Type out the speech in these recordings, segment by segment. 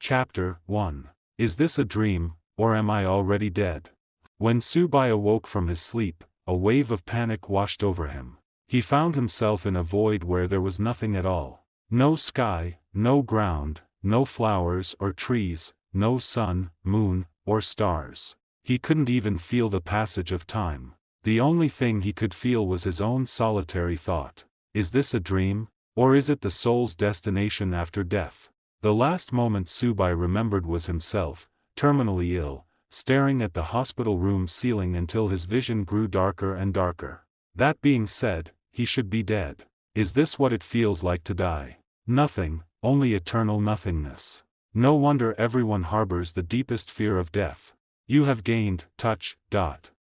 Chapter 1. Is this a dream, or am I already dead? When Subai awoke from his sleep, a wave of panic washed over him. He found himself in a void where there was nothing at all. No sky, no ground, no flowers or trees, no sun, moon, or stars. He couldn't even feel the passage of time. The only thing he could feel was his own solitary thought. Is this a dream, or is it the soul's destination after death? The last moment Subai remembered was himself, terminally ill, staring at the hospital room ceiling until his vision grew darker and darker. That being said, he should be dead. Is this what it feels like to die? Nothing, only eternal nothingness. No wonder everyone harbors the deepest fear of death. You have gained touch.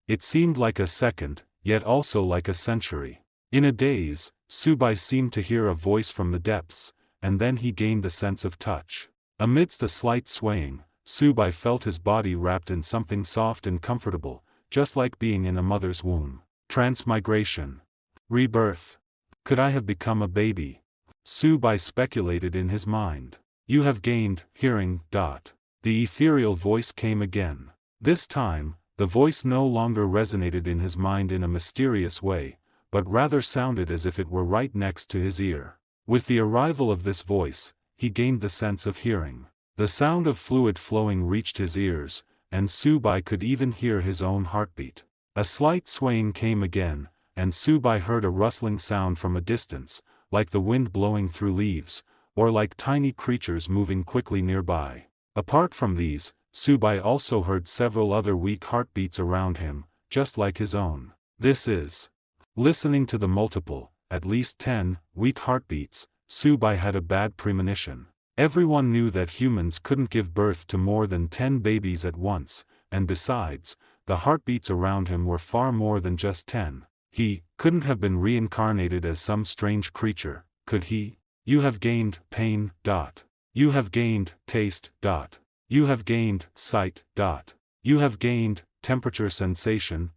It seemed like a second, yet also like a century. In a daze, Subai seemed to hear a voice from the depths, and then he gained the sense of touch. Amidst a slight swaying, Subai felt his body wrapped in something soft and comfortable, just like being in a mother's womb. Transmigration. Rebirth. Could I have become a baby? Subai speculated in his mind. You have gained hearing. The ethereal voice came again. This time, the voice no longer resonated in his mind in a mysterious way, but rather sounded as if it were right next to his ear. With the arrival of this voice, he gained the sense of hearing. The sound of fluid flowing reached his ears, and Subai could even hear his own heartbeat. A slight swaying came again, and Subai heard a rustling sound from a distance, like the wind blowing through leaves, or like tiny creatures moving quickly nearby. Apart from these, Subai also heard several other weak heartbeats around him, just like his own. This is. Listening to the multiple, at least 10, weak heartbeats, Subai had a bad premonition. Everyone knew that humans couldn't give birth to more than 10 babies at once, and besides, the heartbeats around him were far more than just 10. He couldn't have been reincarnated as some strange creature, could he? You have gained pain. You have gained taste. You have gained sight. You have gained temperature sensation.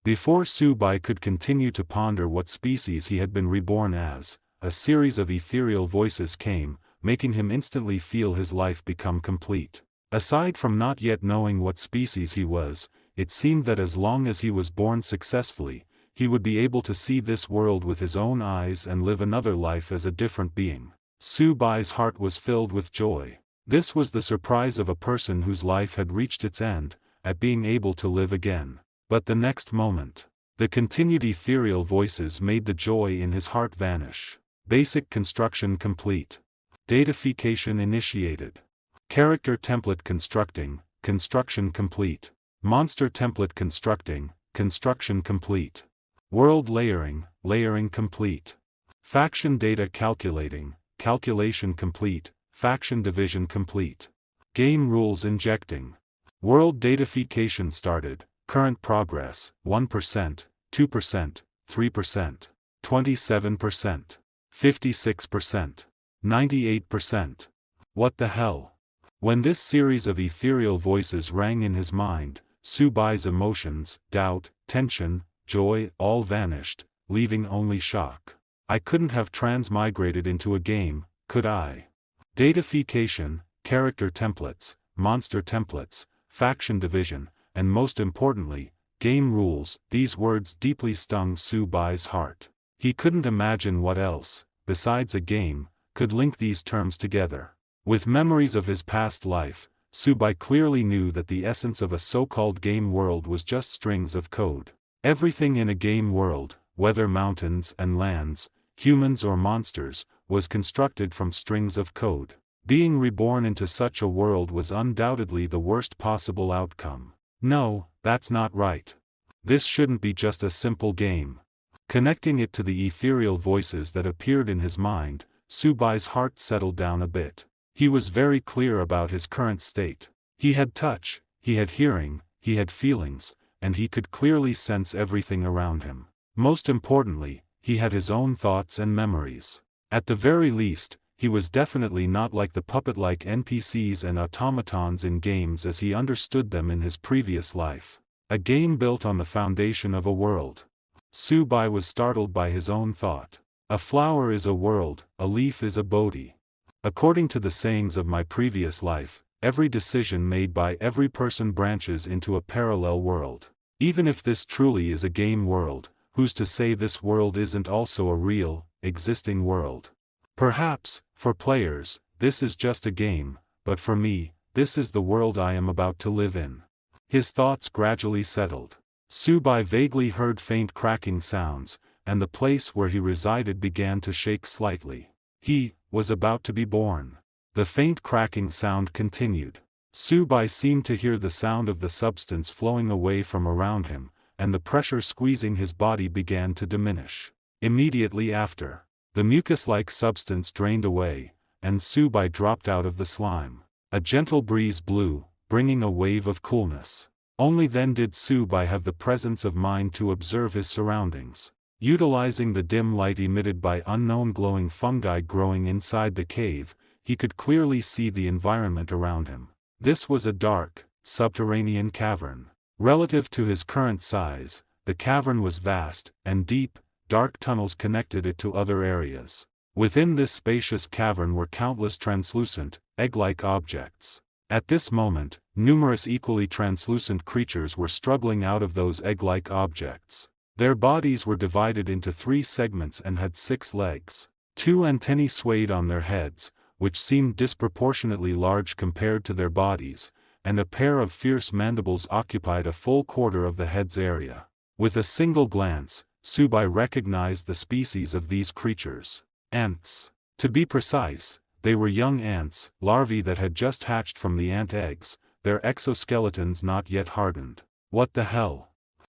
Before Subai could continue to ponder what species he had been reborn as, a series of ethereal voices came, making him instantly feel his life become complete. Aside from not yet knowing what species he was, it seemed that as long as he was born successfully, he would be able to see this world with his own eyes and live another life as a different being. Subai's heart was filled with joy. This was the surprise of a person whose life had reached its end, at being able to live again. But the next moment, the continued ethereal voices made the joy in his heart vanish. Basic construction complete. Datafication initiated. Character template constructing, construction complete. Monster template constructing, construction complete. World layering, layering complete. Faction data calculating, calculation complete, faction division complete. Game rules injecting. World datafication started. Current progress, 1%, 2%, 3%, 27%, 56%, 98%. What the hell? When this series of ethereal voices rang in his mind, Subai's emotions, doubt, tension, joy, all vanished, leaving only shock. I couldn't have transmigrated into a game, could I? Datafication, character templates, monster templates, faction division, and most importantly, game rules, these words deeply stung Subai's heart. He couldn't imagine what else, besides a game, could link these terms together. With memories of his past life, Subai clearly knew that the essence of a so-called game world was just strings of code. Everything in a game world, whether mountains and lands, humans or monsters, was constructed from strings of code. Being reborn into such a world was undoubtedly the worst possible outcome. No, that's not right. This shouldn't be just a simple game. Connecting it to the ethereal voices that appeared in his mind, Subai's heart settled down a bit. He was very clear about his current state. He had touch, he had hearing, he had feelings, and he could clearly sense everything around him. Most importantly, he had his own thoughts and memories. At the very least, he was definitely not like the puppet-like NPCs and automatons in games as he understood them in his previous life. A game built on the foundation of a world. Subai was startled by his own thought. A flower is a world, a leaf is a bodhi. According to the sayings of my previous life, every decision made by every person branches into a parallel world. Even if this truly is a game world, who's to say this world isn't also a real, existing world? Perhaps, for players, this is just a game, but for me, this is the world I am about to live in. His thoughts gradually settled. Su Bai vaguely heard faint cracking sounds, and the place where he resided began to shake slightly. He was about to be born. The faint cracking sound continued. Su Bai seemed to hear the sound of the substance flowing away from around him, and the pressure squeezing his body began to diminish. Immediately after, the mucus-like substance drained away, and Su Bai dropped out of the slime. A gentle breeze blew, bringing a wave of coolness. Only then did Su Bai have the presence of mind to observe his surroundings. Utilizing the dim light emitted by unknown glowing fungi growing inside the cave, he could clearly see the environment around him. This was a dark, subterranean cavern. Relative to his current size, the cavern was vast, and deep, dark tunnels connected it to other areas. Within this spacious cavern were countless translucent, egg-like objects. At this moment, numerous equally translucent creatures were struggling out of those egg-like objects. Their bodies were divided into 3 segments and had 6 legs. 2 antennae swayed on their heads, which seemed disproportionately large compared to their bodies, and a pair of fierce mandibles occupied a full quarter of the head's area. With a single glance, Su Bai recognized the species of these creatures. Ants. To be precise, they were young ants, larvae that had just hatched from the ant eggs, their exoskeletons not yet hardened. What the hell?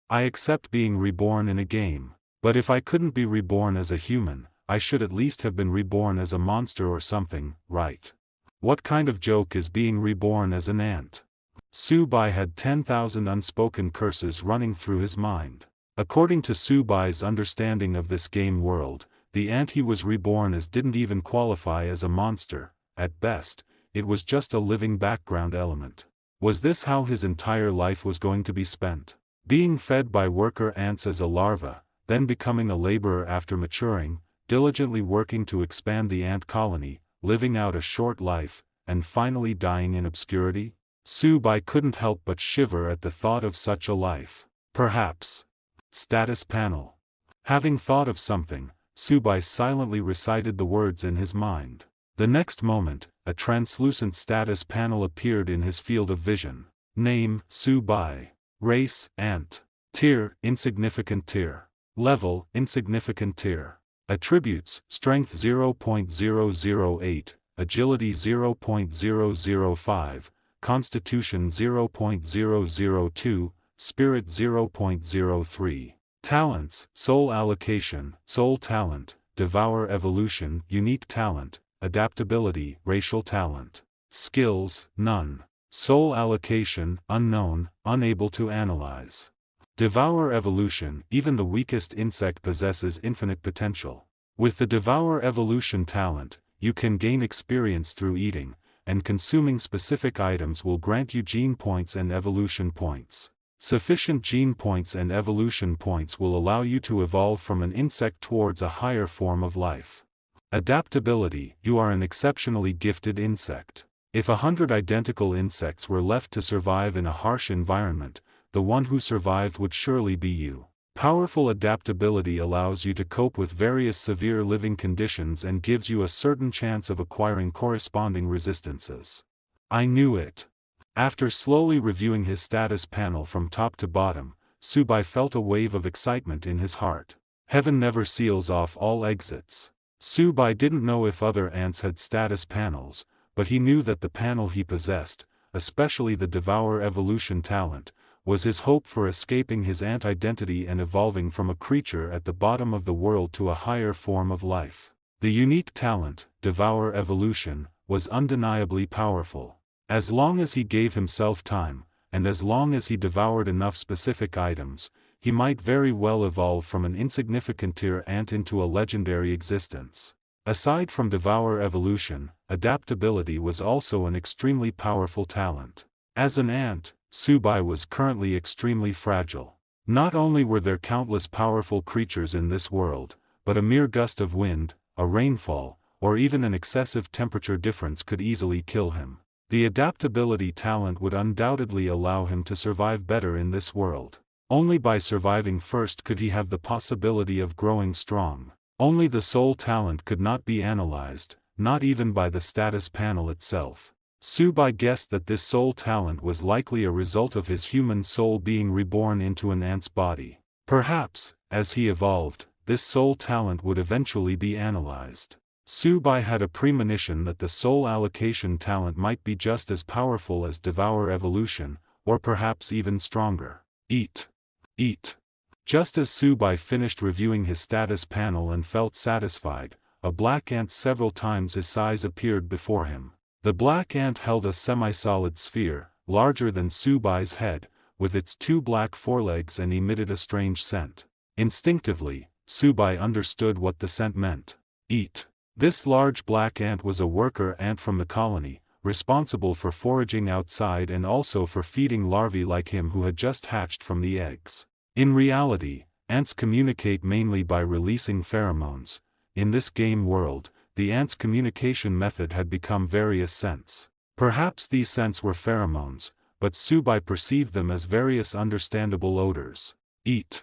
I accept being reborn in a game, but if I couldn't be reborn as a human, I should at least have been reborn as a monster or something, right? What kind of joke is being reborn as an ant? Su Bai had 10,000 unspoken curses running through his mind. According to Su Bai's understanding of this game world, the ant he was reborn as didn't even qualify as a monster. At best, it was just a living background element. Was this how his entire life was going to be spent? Being fed by worker ants as a larva, then becoming a laborer after maturing, diligently working to expand the ant colony, living out a short life, and finally dying in obscurity? Su Bai couldn't help but shiver at the thought of such a life. Perhaps. Status panel. Having thought of something, Su Bai silently recited the words in his mind. The next moment, a translucent status panel appeared in his field of vision. Name, Su Bai. Race, ant. Tier, insignificant tier. Level, insignificant tier. Attributes, strength 0.008, agility 0.005, constitution 0.002, spirit 0.03. Talents, soul allocation, soul talent, devour evolution, unique talent, adaptability, racial talent. Skills, none. Soul allocation, unknown, unable to analyze. Devour evolution, even the weakest insect possesses infinite potential. With the devour evolution talent, you can gain experience through eating, and consuming specific items will grant you gene points and evolution points. Sufficient gene points and evolution points will allow you to evolve from an insect towards a higher form of life. Adaptability, you are an exceptionally gifted insect. If 100 identical insects were left to survive in a harsh environment, the one who survived would surely be you. Powerful adaptability allows you to cope with various severe living conditions and gives you a certain chance of acquiring corresponding resistances. I knew it. After slowly reviewing his status panel from top to bottom, Su Bai felt a wave of excitement in his heart. Heaven never seals off all exits. Su Bai didn't know if other ants had status panels, but he knew that the panel he possessed, especially the Devour Evolution talent, was his hope for escaping his ant identity and evolving from a creature at the bottom of the world to a higher form of life. The unique talent, Devour Evolution, was undeniably powerful. As long as he gave himself time, and as long as he devoured enough specific items, he might very well evolve from an insignificant tier ant into a legendary existence. Aside from Devour Evolution, adaptability was also an extremely powerful talent. As an ant, Su Bai was currently extremely fragile. Not only were there countless powerful creatures in this world, but a mere gust of wind, a rainfall, or even an excessive temperature difference could easily kill him. The adaptability talent would undoubtedly allow him to survive better in this world. Only by surviving first could he have the possibility of growing strong. Only the soul talent could not be analyzed, not even by the status panel itself. Subai guessed that this soul talent was likely a result of his human soul being reborn into an ant's body. Perhaps, as he evolved, this soul talent would eventually be analyzed. Subai had a premonition that the soul allocation talent might be just as powerful as Devour Evolution, or perhaps even stronger. Eat. Eat. Just as Subai finished reviewing his status panel and felt satisfied, a black ant several times his size appeared before him. The black ant held a semi-solid sphere, larger than Subai's head, with its 2 black forelegs and emitted a strange scent. Instinctively, Subai understood what the scent meant. Eat. This large black ant was a worker ant from the colony, responsible for foraging outside and also for feeding larvae like him who had just hatched from the eggs. In reality, ants communicate mainly by releasing pheromones. In this game world, the ant's communication method had become various scents. Perhaps these scents were pheromones, but Subai perceived them as various understandable odors. Eat.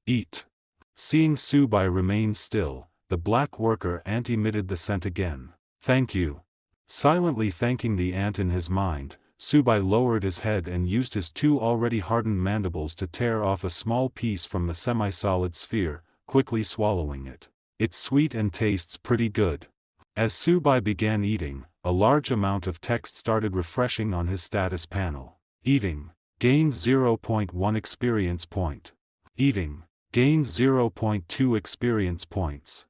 Eat. Seeing Subai remain still, the black worker ant emitted the scent again. Thank you. Silently thanking the ant in his mind, Subai lowered his head and used his 2 already hardened mandibles to tear off a small piece from the semi-solid sphere, quickly swallowing it. It's sweet and tastes pretty good. As Subai began eating, a large amount of text started refreshing on his status panel. Eating. Gained 0.1 experience point. Eating. Gained 0.2 experience points.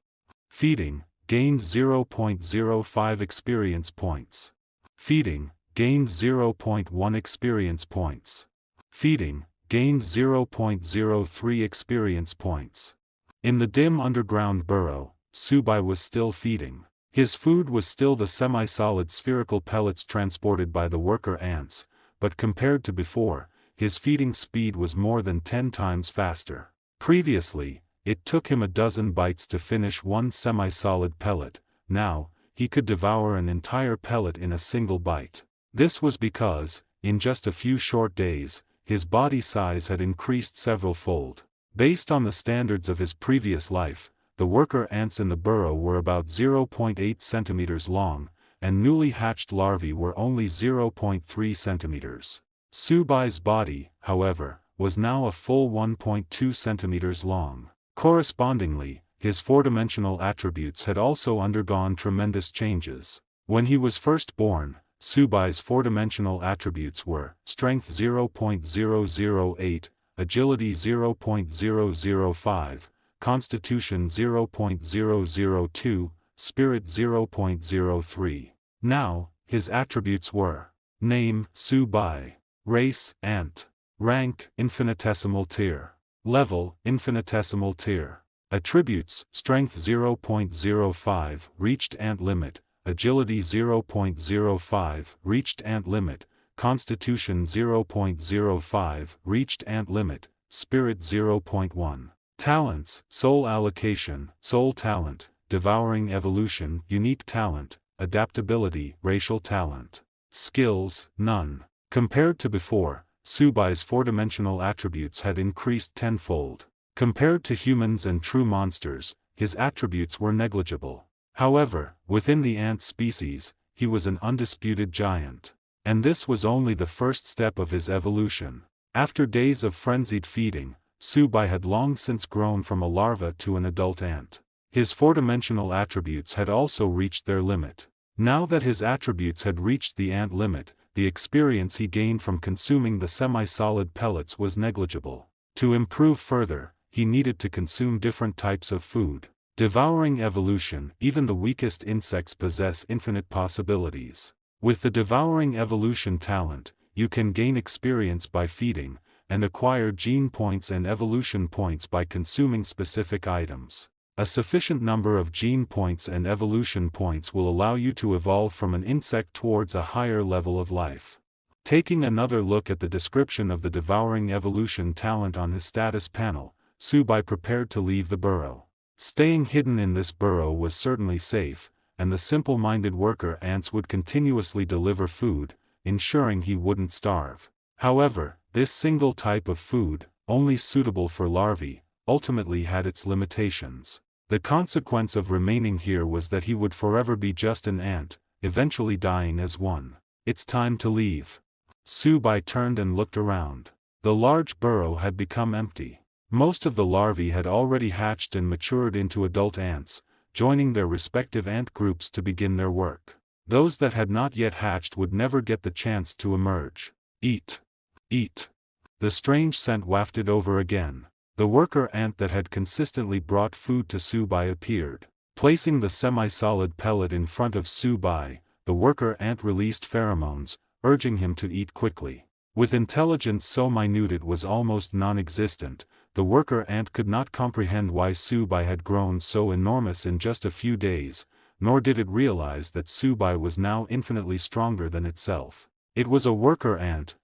Feeding. Gained 0.05 experience points. Feeding. Gained 0.1 experience points. Feeding. Gained 0.03 experience points. In the dim underground burrow, Subai was still feeding. His food was still the semi-solid spherical pellets transported by the worker ants, but compared to before, his feeding speed was more than 10 times faster. Previously, it took him a dozen bites to finish one semi-solid pellet. Now, he could devour an entire pellet in a single bite. This was because, in just a few short days, his body size had increased several-fold. Based on the standards of his previous life, the worker ants in the burrow were about 0.8 centimeters long, and newly hatched larvae were only 0.3 centimeters. Subai's body, however, was now a full 1.2 centimeters long. Correspondingly, his 4-dimensional attributes had also undergone tremendous changes. When he was first born, Subai's 4-dimensional attributes were strength 0.008, agility 0.005, constitution 0.002, spirit 0.03. Now, his attributes were: name, Subai; race, ant; rank, infinitesimal tier; level, infinitesimal tier; attributes, strength 0.05, reached ant limit; agility 0.05, reached ant limit; constitution 0.05, reached ant limit; spirit 0.1. Talents: soul allocation, soul talent; devouring evolution, unique talent; adaptability, racial talent. Skills: none. Compared to before, Subai's 4-dimensional attributes had increased tenfold. Compared to humans and true monsters, his attributes were negligible. However, within the ant species, he was an undisputed giant. And this was only the first step of his evolution. After days of frenzied feeding, Subai had long since grown from a larva to an adult ant. His 4-dimensional attributes had also reached their limit. Now that his attributes had reached the ant limit, the experience he gained from consuming the semi-solid pellets was negligible. To improve further, he needed to consume different types of food. Devouring evolution, even the weakest insects possess infinite possibilities. With the devouring evolution talent, you can gain experience by feeding, and acquire gene points and evolution points by consuming specific items. A sufficient number of gene points and evolution points will allow you to evolve from an insect towards a higher level of life. Taking another look at the description of the devouring evolution talent on his status panel, Subai prepared to leave the burrow. Staying hidden in this burrow was certainly safe, and the simple-minded worker ants would continuously deliver food, ensuring he wouldn't starve. However, this single type of food, only suitable for larvae, ultimately had its limitations. The consequence of remaining here was that he would forever be just an ant, eventually dying as one. It's time to leave. Su Bai turned and looked around. The large burrow had become empty. Most of the larvae had already hatched and matured into adult ants, joining their respective ant groups to begin their work. Those that had not yet hatched would never get the chance to emerge. Eat. Eat. The strange scent wafted over again. The worker ant that had consistently brought food to Su Bai appeared. Placing the semi-solid pellet in front of Su Bai, the worker ant released pheromones, urging him to eat quickly. With intelligence so minute it was almost non-existent, the worker ant could not comprehend why Su Bai had grown so enormous in just a few days, nor did it realize that Su Bai was now infinitely stronger than itself. It was a worker ant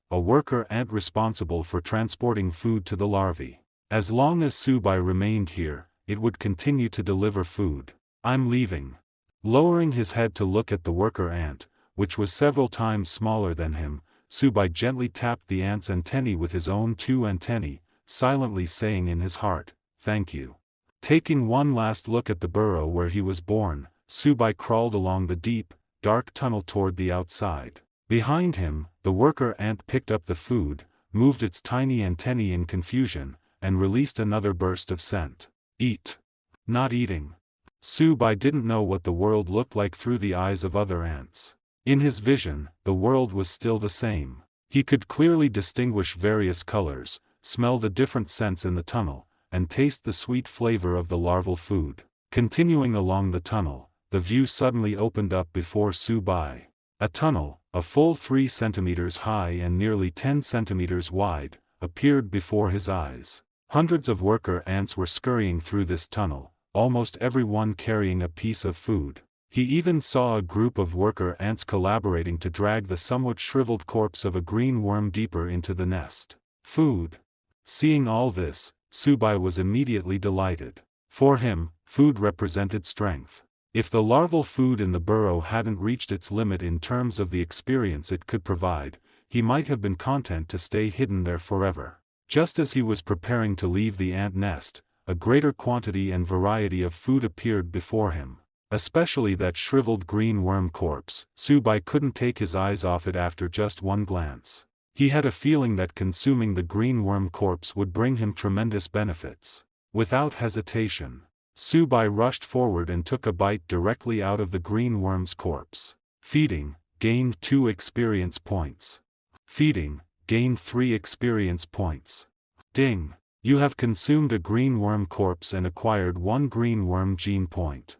responsible for transporting food to the larvae. As long as Su Bai remained here, it would continue to deliver food. I'm leaving. Lowering his head to look at the worker ant, which was several times smaller than him, Su Bai gently tapped the ant's antennae with his own 2 antennae, silently saying in his heart, "Thank you." Taking one last look at the burrow where he was born, Su Bai crawled along the deep, dark tunnel toward the outside. Behind him, the worker ant picked up the food, moved its tiny antennae in confusion, and released another burst of scent. Eat. Not eating. Su Bai didn't know what the world looked like through the eyes of other ants. In his vision, the world was still the same. He could clearly distinguish various colors, smell the different scents in the tunnel, and taste the sweet flavor of the larval food. Continuing along the tunnel, the view suddenly opened up before Su Bai. A tunnel, a full 3 centimeters high and nearly 10 centimeters wide, appeared before his eyes. Hundreds of worker ants were scurrying through this tunnel, almost every one carrying a piece of food. He even saw a group of worker ants collaborating to drag the somewhat shriveled corpse of a green worm deeper into the nest. Food. Seeing all this, Su Bai was immediately delighted. For him, food represented strength. If the larval food in the burrow hadn't reached its limit in terms of the experience it could provide, he might have been content to stay hidden there forever. Just as he was preparing to leave the ant nest, a greater quantity and variety of food appeared before him. Especially that shriveled green worm corpse. Su Bai couldn't take his eyes off it after just one glance. He had a feeling that consuming the green worm corpse would bring him tremendous benefits. Without hesitation, Su Bai rushed forward and took a bite directly out of the green worm's corpse. Feeding, gained 2 experience points. Feeding, gained 3 experience points. Ding! You have consumed a green worm corpse and acquired 1 green worm gene point.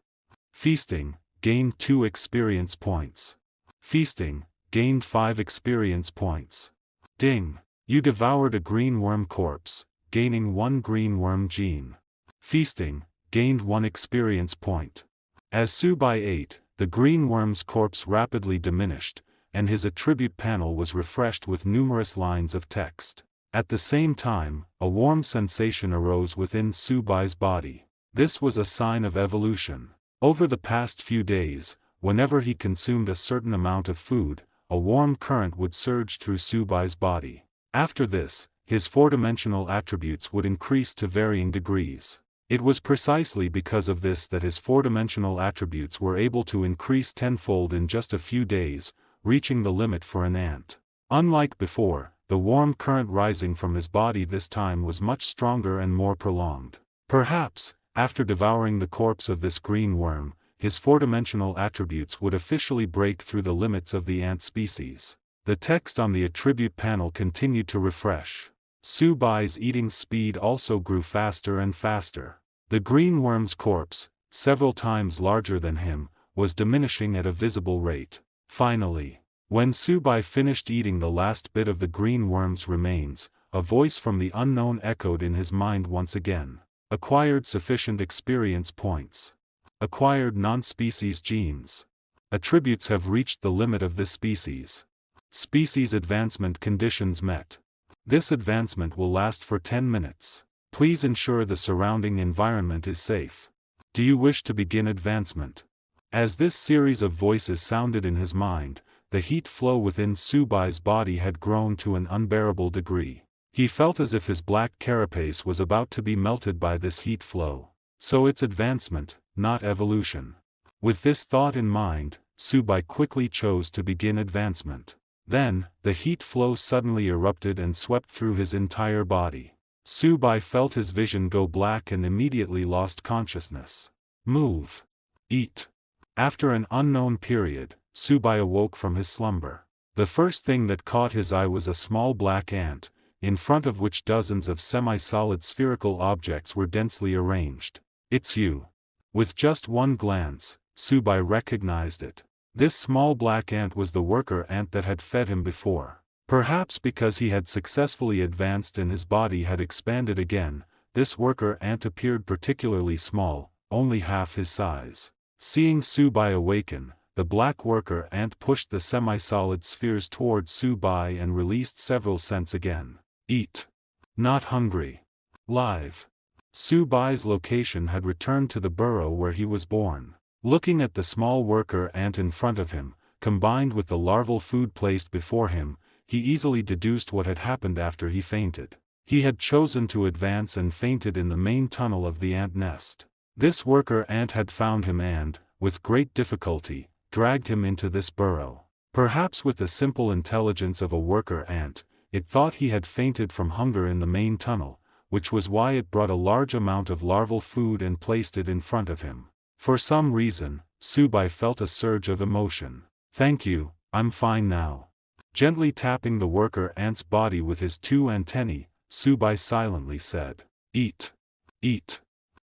Feasting, gained 2 experience points. Feasting, gained 5 experience points. Ding! You devoured a green worm corpse, gaining 1 green worm gene. Feasting, gained 1 experience point. As Su Bai ate, the green worm's corpse rapidly diminished, and his attribute panel was refreshed with numerous lines of text. At the same time, a warm sensation arose within Su Bai's body. This was a sign of evolution. Over the past few days, whenever he consumed a certain amount of food, a warm current would surge through Su Bai's body. After this, his 4-dimensional attributes would increase to varying degrees. It was precisely because of this that his 4-dimensional attributes were able to increase tenfold in just a few days, reaching the limit for an ant. Unlike before, the warm current rising from his body this time was much stronger and more prolonged. Perhaps, after devouring the corpse of this green worm, his 4-dimensional attributes would officially break through the limits of the ant species. The text on the attribute panel continued to refresh. Su Bai's eating speed also grew faster and faster. The green worm's corpse, several times larger than him, was diminishing at a visible rate. Finally, when Su Bai finished eating the last bit of the green worm's remains, a voice from the unknown echoed in his mind once again. Acquired sufficient experience points. Acquired non-species genes. Attributes have reached the limit of this species. Species advancement conditions met. This advancement will last for 10 minutes. Please ensure the surrounding environment is safe. Do you wish to begin advancement? As this series of voices sounded in his mind, the heat flow within Su Bai's body had grown to an unbearable degree. He felt as if his black carapace was about to be melted by this heat flow. So it's advancement, not evolution. With this thought in mind, Su Bai quickly chose to begin advancement. Then, the heat flow suddenly erupted and swept through his entire body. Su Bai felt his vision go black and immediately lost consciousness. Move. Eat. After an unknown period, Su Bai awoke from his slumber. The first thing that caught his eye was a small black ant, in front of which dozens of semi-solid spherical objects were densely arranged. It's you. With just one glance, Su Bai recognized it. This small black ant was the worker ant that had fed him before. Perhaps because he had successfully advanced and his body had expanded again, this worker ant appeared particularly small, only half his size. Seeing Su Bai awaken, the black worker ant pushed the semi-solid spheres towards Su Bai and released several scents again. Eat. Not hungry. Live. Su Bai's location had returned to the burrow where he was born. Looking at the small worker ant in front of him, combined with the larval food placed before him, he easily deduced what had happened after he fainted. He had chosen to advance and fainted in the main tunnel of the ant nest. This worker ant had found him and, with great difficulty, dragged him into this burrow. Perhaps with the simple intelligence of a worker ant, it thought he had fainted from hunger in the main tunnel, which was why it brought a large amount of larval food and placed it in front of him. For some reason, Su Bai felt a surge of emotion. Thank you, I'm fine now. Gently tapping the worker ant's body with his two antennae, Su Bai silently said, Eat. Eat.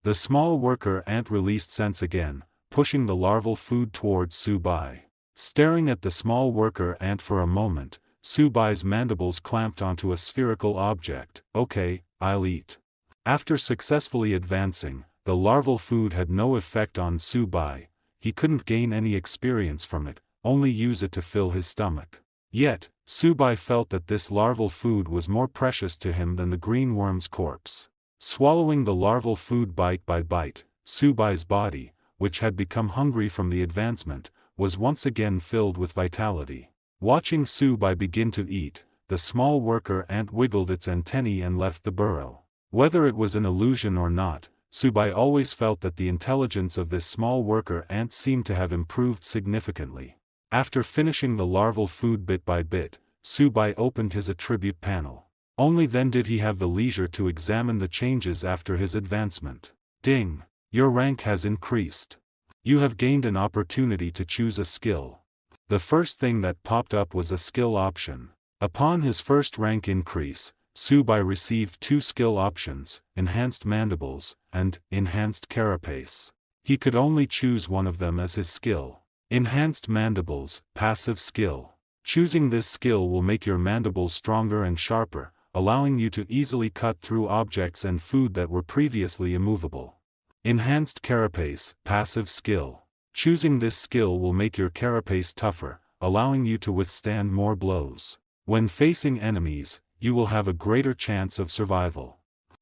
The small worker ant released scents again, pushing the larval food towards Su Bai. Staring at the small worker ant for a moment, Su Bai's mandibles clamped onto a spherical object. Okay, I'll eat. After successfully advancing, the larval food had no effect on Su Bai. He couldn't gain any experience from it, only use it to fill his stomach. Yet, Su Bai felt that this larval food was more precious to him than the green worm's corpse. Swallowing the larval food bite by bite, Su Bai's body, which had become hungry from the advancement, was once again filled with vitality. Watching Su Bai begin to eat, the small worker ant wiggled its antennae and left the burrow. Whether it was an illusion or not, Su Bai always felt that the intelligence of this small worker ant seemed to have improved significantly. After finishing the larval food bit by bit, Su Bai opened his attribute panel. Only then did he have the leisure to examine the changes after his advancement. Ding! Your rank has increased. You have gained an opportunity to choose a skill. The first thing that popped up was a skill option. Upon his first rank increase, Su Bai received two skill options, Enhanced Mandibles, and Enhanced Carapace. He could only choose one of them as his skill. Enhanced Mandibles, passive skill. Choosing this skill will make your mandibles stronger and sharper, allowing you to easily cut through objects and food that were previously immovable. Enhanced Carapace, passive skill. Choosing this skill will make your carapace tougher, allowing you to withstand more blows. When facing enemies, you will have a greater chance of survival.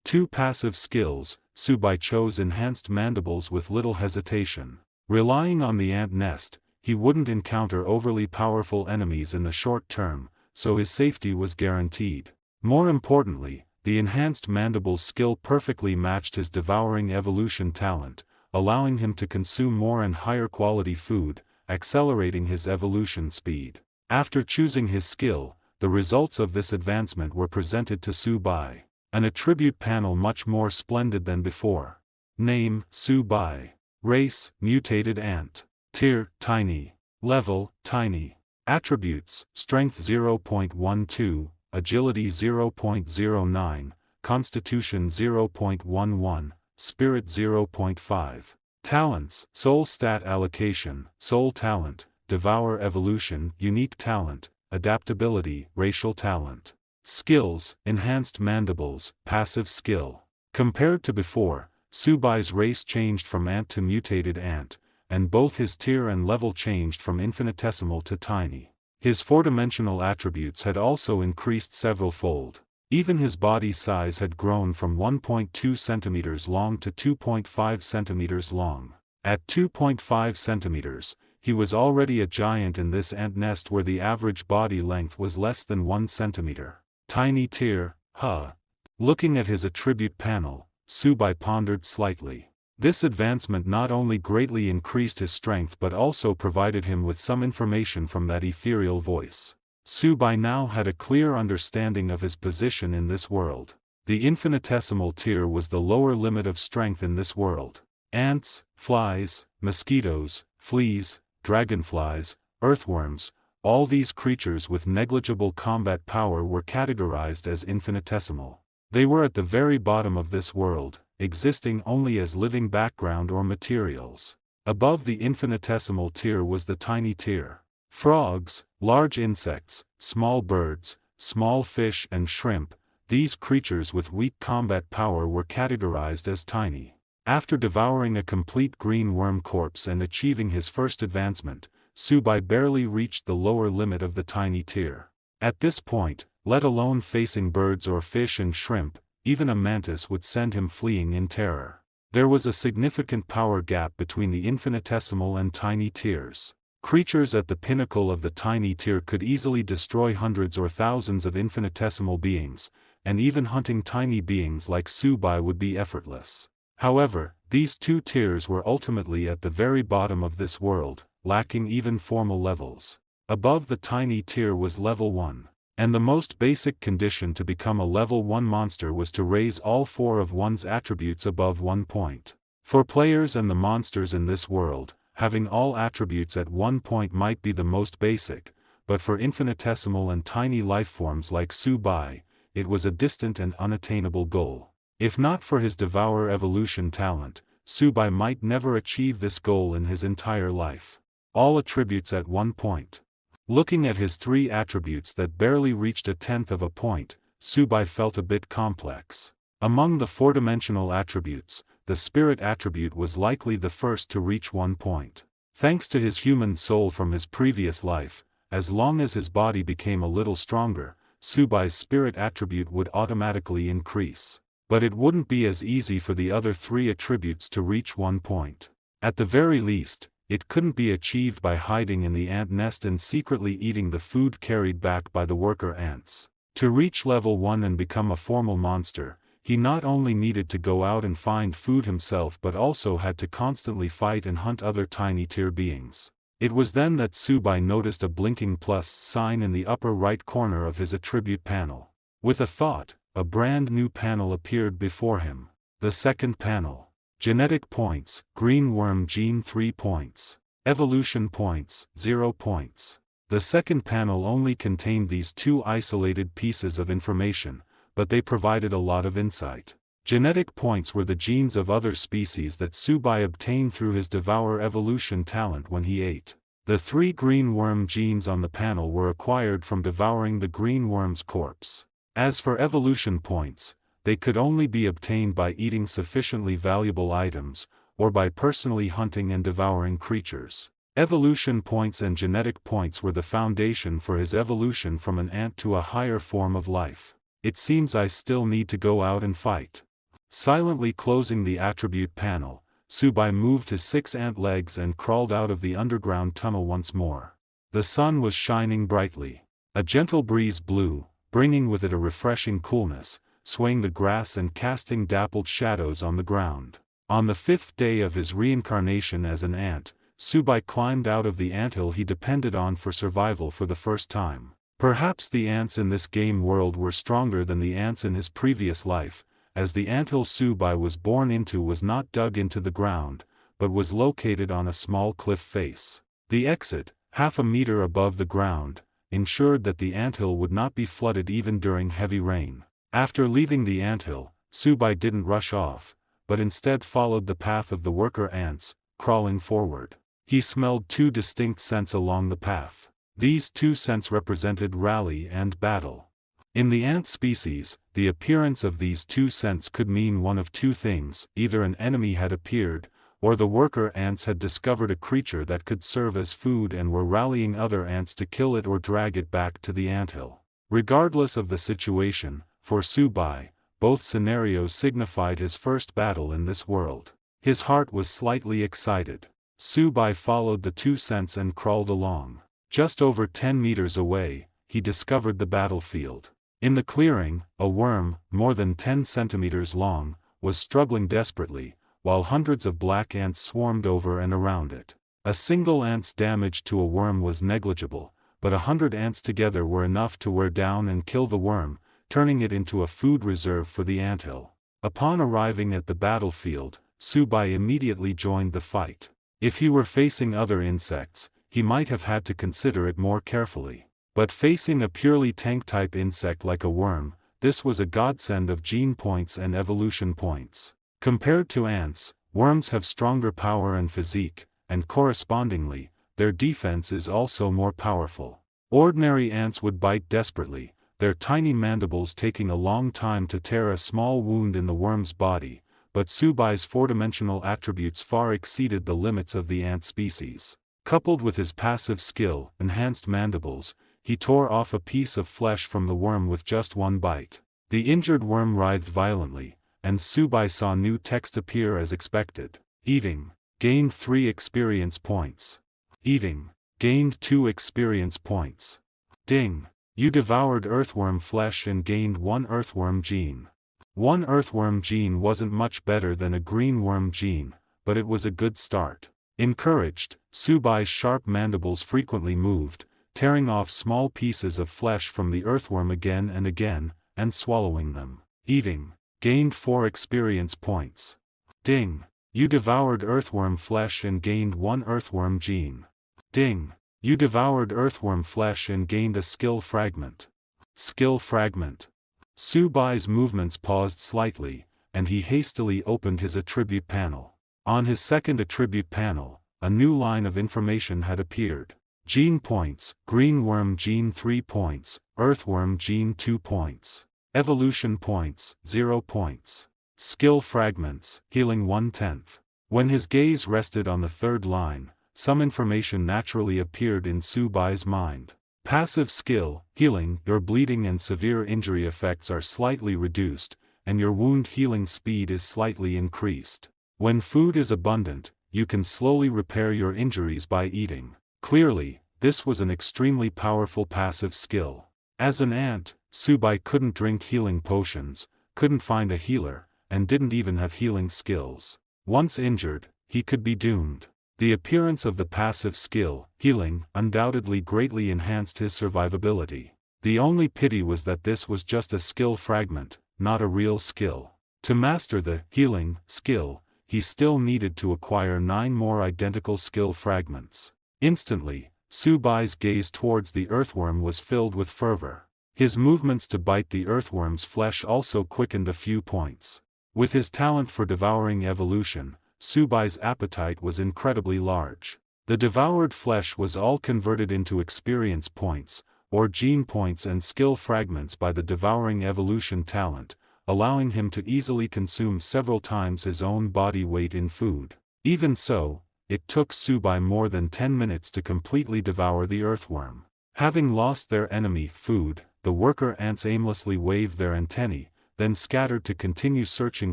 Two passive skills, Su Bai chose Enhanced Mandibles with little hesitation. Relying on the ant nest, he wouldn't encounter overly powerful enemies in the short term, so his safety was guaranteed. More importantly, the Enhanced Mandibles skill perfectly matched his devouring evolution talent, allowing him to consume more and higher quality food, accelerating his evolution speed. After choosing his skill, the results of this advancement were presented to Su Bai. An attribute panel much more splendid than before. Name, Su Bai. Race, mutated ant. Tier, tiny. Level, tiny. Attributes, strength 0.12, agility 0.09, constitution 0.11, spirit 0.5. Talents, soul stat allocation, soul talent, devour evolution, unique talent, adaptability, racial talent. Skills, enhanced mandibles, passive skill. Compared to before, Su Bai's race changed from ant to mutated ant, and both his tier and level changed from infinitesimal to tiny. His four-dimensional attributes had also increased several-fold. Even his body size had grown from 1.2 centimeters long to 2.5 centimeters long. At 2.5 centimeters, he was already a giant in this ant nest where the average body length was less than 1 centimeter. Tiny tier, huh? Looking at his attribute panel, Subai pondered slightly. This advancement not only greatly increased his strength but also provided him with some information from that ethereal voice. Subai now had a clear understanding of his position in this world. The infinitesimal tier was the lower limit of strength in this world. Ants, flies, mosquitoes, fleas, dragonflies, earthworms, all these creatures with negligible combat power were categorized as infinitesimal. They were at the very bottom of this world, existing only as living background or materials. Above the infinitesimal tier was the tiny tier. Frogs, large insects, small birds, small fish and shrimp, these creatures with weak combat power were categorized as tiny. After devouring a complete green worm corpse and achieving his first advancement, Subai barely reached the lower limit of the tiny tier. At this point, let alone facing birds or fish and shrimp, even a mantis would send him fleeing in terror. There was a significant power gap between the infinitesimal and tiny tiers. Creatures at the pinnacle of the tiny tier could easily destroy hundreds or thousands of infinitesimal beings, and even hunting tiny beings like Subai would be effortless. However, these two tiers were ultimately at the very bottom of this world, lacking even formal levels. Above the tiny tier was level 1. And the most basic condition to become a level 1 monster was to raise all 4 of one's attributes above 1 point. For players and the monsters in this world, having all attributes at 1 point might be the most basic, but for infinitesimal and tiny lifeforms like Subai, it was a distant and unattainable goal. If not for his Devour evolution talent, Subai might never achieve this goal in his entire life. All attributes at 1 point. Looking at his 3 attributes that barely reached a tenth of a point, Subai felt a bit complex. Among the 4-dimensional attributes, the spirit attribute was likely the first to reach 1 point. Thanks to his human soul from his previous life, as long as his body became a little stronger, Subai's spirit attribute would automatically increase. But it wouldn't be as easy for the other 3 attributes to reach 1 point. At the very least, it couldn't be achieved by hiding in the ant nest and secretly eating the food carried back by the worker ants. To reach level 1 and become a formal monster, he not only needed to go out and find food himself but also had to constantly fight and hunt other tiny tier beings. It was then that Subai noticed a blinking plus sign in the upper right corner of his attribute panel. With a thought, a brand new panel appeared before him. The second panel. Genetic points, green worm gene 3 points. Evolution points, 0 points. The second panel only contained these 2 isolated pieces of information, but they provided a lot of insight. Genetic points were the genes of other species that Subai obtained through his Devour evolution talent when he ate. The 3 green worm genes on the panel were acquired from devouring the green worm's corpse. As for evolution points, they could only be obtained by eating sufficiently valuable items, or by personally hunting and devouring creatures. Evolution points and genetic points were the foundation for his evolution from an ant to a higher form of life. It seems I still need to go out and fight. Silently closing the attribute panel, Subai moved his 6 ant legs and crawled out of the underground tunnel once more. The sun was shining brightly. A gentle breeze blew, bringing with it a refreshing coolness, swaying the grass and casting dappled shadows on the ground. On the 5th day of his reincarnation as an ant, Subai climbed out of the anthill he depended on for survival for the first time. Perhaps the ants in this game world were stronger than the ants in his previous life, as the anthill Subai was born into was not dug into the ground, but was located on a small cliff face. The exit, half a meter above the ground, ensured that the anthill would not be flooded even during heavy rain. After leaving the anthill, Subai didn't rush off, but instead followed the path of the worker ants, crawling forward. He smelled 2 distinct scents along the path. These 2 scents represented rally and battle. In the ant species, the appearance of these 2 scents could mean one of 2 things: either an enemy had appeared, or the worker ants had discovered a creature that could serve as food and were rallying other ants to kill it or drag it back to the anthill. Regardless of the situation, for Subai, both scenarios signified his first battle in this world. His heart was slightly excited. Su Bai followed the 2 scents and crawled along. Just over 10 meters away, he discovered the battlefield. In the clearing, a worm, more than 10 centimeters long, was struggling desperately, while hundreds of black ants swarmed over and around it. A single ant's damage to a worm was negligible, but 100 ants together were enough to wear down and kill the worm, turning it into a food reserve for the anthill. Upon arriving at the battlefield, Su Bai immediately joined the fight. If he were facing other insects, he might have had to consider it more carefully. But facing a purely tank-type insect like a worm, this was a godsend of gene points and evolution points. Compared to ants, worms have stronger power and physique, and correspondingly, their defense is also more powerful. Ordinary ants would bite desperately, their tiny mandibles taking a long time to tear a small wound in the worm's body, but Su Bai's 4-dimensional attributes far exceeded the limits of the ant species. Coupled with his passive skill, enhanced mandibles, he tore off a piece of flesh from the worm with just one bite. The injured worm writhed violently, and Su Bai saw new text appear as expected. Eating. Gained 3 experience points. Eating. Gained 2 experience points. Ding. You devoured earthworm flesh and gained 1 earthworm gene. 1 earthworm gene wasn't much better than a green worm gene, but it was a good start. Encouraged, Su Bai's sharp mandibles frequently moved, tearing off small pieces of flesh from the earthworm again and again, and swallowing them. Eating. Gained 4 experience points. Ding. You devoured earthworm flesh and gained 1 earthworm gene. Ding. You devoured earthworm flesh and gained a skill fragment. Skill fragment. Su Bai's movements paused slightly, and he hastily opened his attribute panel. On his second attribute panel, a new line of information had appeared. Gene points: green worm gene 3 points, earthworm gene 2 points. Evolution points: 0 points. Skill fragments: healing 1/10. When his gaze rested on the third line, some information naturally appeared in Su Bai's mind. Passive skill: healing. Your bleeding and severe injury effects are slightly reduced, and your wound healing speed is slightly increased. When food is abundant, you can slowly repair your injuries by eating. Clearly, this was an extremely powerful passive skill. As an ant, Su Bai couldn't drink healing potions, couldn't find a healer, and didn't even have healing skills. Once injured, he could be doomed. The appearance of the passive skill, healing, undoubtedly greatly enhanced his survivability. The only pity was that this was just a skill fragment, not a real skill. To master the healing skill, he still needed to acquire 9 more identical skill fragments. Instantly, Su Bai's gaze towards the earthworm was filled with fervor. His movements to bite the earthworm's flesh also quickened a few points. With his talent for devouring evolution, Su Bai's appetite was incredibly large. The devoured flesh was all converted into experience points, or gene points and skill fragments by the devouring evolution talent, allowing him to easily consume several times his own body weight in food. Even so, it took Su Bai more than 10 minutes to completely devour the earthworm. Having lost their enemy, food, the worker ants aimlessly waved their antennae, then scattered to continue searching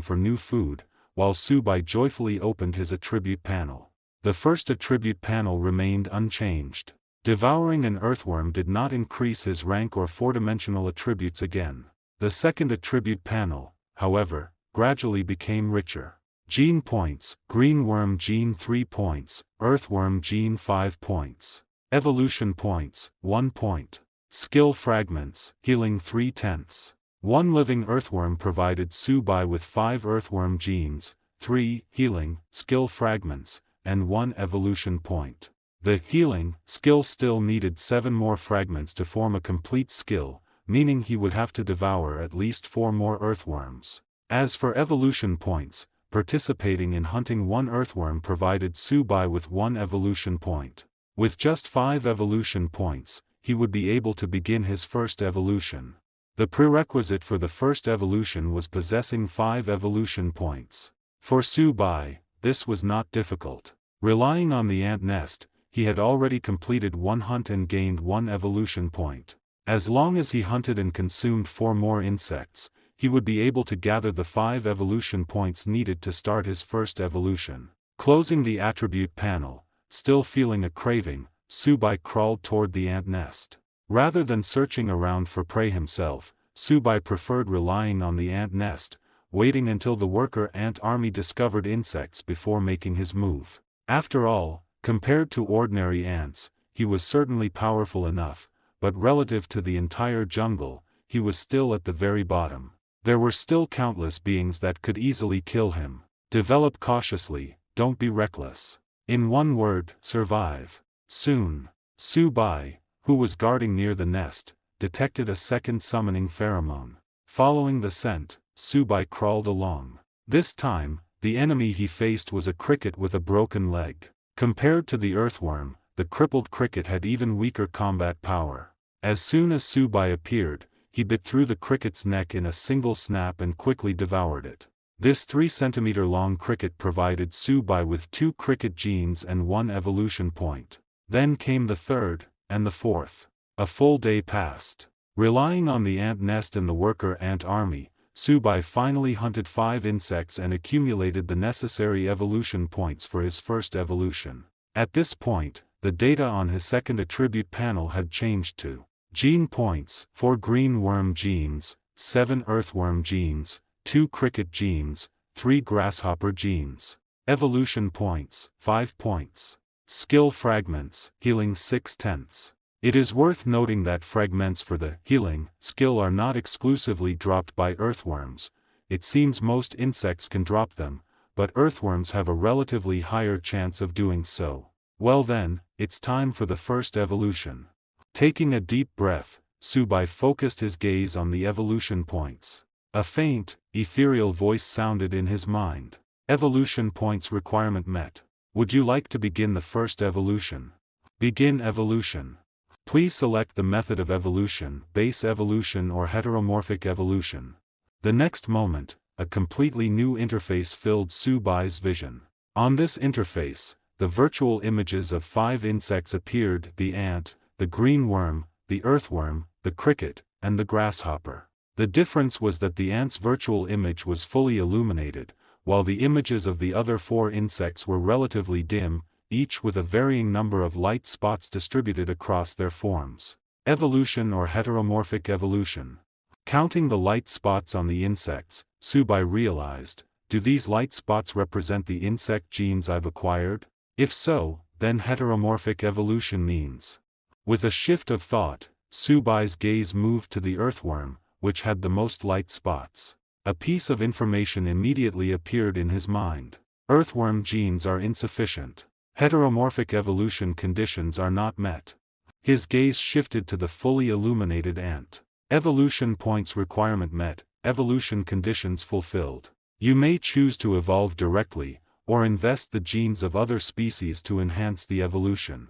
for new food, while Su Bai joyfully opened his attribute panel. The first attribute panel remained unchanged. Devouring an earthworm did not increase his rank or 4-dimensional attributes again. The second attribute panel, however, gradually became richer. Gene points: green worm gene 3 points, earthworm gene 5 points. Evolution points: 1 point. Skill fragments: healing 3/10. 1 living earthworm provided Su Bai with 5 earthworm genes, 3 healing skill fragments, and 1 evolution point. The healing skill still needed 7 more fragments to form a complete skill, meaning he would have to devour at least 4 more earthworms. As for evolution points, participating in hunting 1 earthworm provided Su Bai with 1 evolution point. With just 5 evolution points, he would be able to begin his first evolution. The prerequisite for the first evolution was possessing 5 evolution points. For Su Bai, this was not difficult. Relying on the ant nest, he had already completed 1 hunt and gained 1 evolution point. As long as he hunted and consumed 4 more insects, he would be able to gather the 5 evolution points needed to start his first evolution. Closing the attribute panel, still feeling a craving, Subai crawled toward the ant nest. Rather than searching around for prey himself, Subai preferred relying on the ant nest, waiting until the worker ant army discovered insects before making his move. After all, compared to ordinary ants, he was certainly powerful enough, but relative to the entire jungle, he was still at the very bottom. There were still countless beings that could easily kill him. Develop cautiously, don't be reckless. In one word, survive. Soon, Subai, who was guarding near the nest, detected a second summoning pheromone. Following the scent, Subai crawled along. This time, the enemy he faced was a cricket with a broken leg. Compared to the earthworm, the crippled cricket had even weaker combat power. As soon as Subai appeared, he bit through the cricket's neck in a single snap and quickly devoured it. This 3-centimeter-long cricket provided Subai with 2 cricket genes and 1 evolution point. Then came the third, and the fourth. A full day passed. Relying on the ant nest and the worker ant army, Subai finally hunted 5 insects and accumulated the necessary evolution points for his first evolution. At this point, the data on his second attribute panel had changed to gene points: 4 green worm genes, 7 earthworm genes, 2 cricket genes, 3 grasshopper genes. Evolution points, 5 points. Skill fragments, healing 6/10. It is worth noting that fragments for the healing skill are not exclusively dropped by earthworms. It seems most insects can drop them, but earthworms have a relatively higher chance of doing so. Well then, it's time for the first evolution. Taking a deep breath, Subai focused his gaze on the evolution points. A faint, ethereal voice sounded in his mind. Evolution points requirement met. Would you like to begin the first evolution? Begin evolution. Please select the method of evolution, base evolution or heteromorphic evolution. The next moment, a completely new interface filled Subai's vision. On this interface, the virtual images of 5 insects appeared: the ant, the green worm, the earthworm, the cricket, and the grasshopper. The difference was that the ant's virtual image was fully illuminated, while the images of the other 4 insects were relatively dim, each with a varying number of light spots distributed across their forms. Evolution or heteromorphic evolution. Counting the light spots on the insects, Subai realized, do these light spots represent the insect genes I've acquired? If so, then heteromorphic evolution means. With a shift of thought, Subai's gaze moved to the earthworm, which had the most light spots. A piece of information immediately appeared in his mind. Earthworm genes are insufficient. Heteromorphic evolution conditions are not met. His gaze shifted to the fully illuminated ant. Evolution points requirement met, evolution conditions fulfilled. You may choose to evolve directly, or invest the genes of other species to enhance the evolution.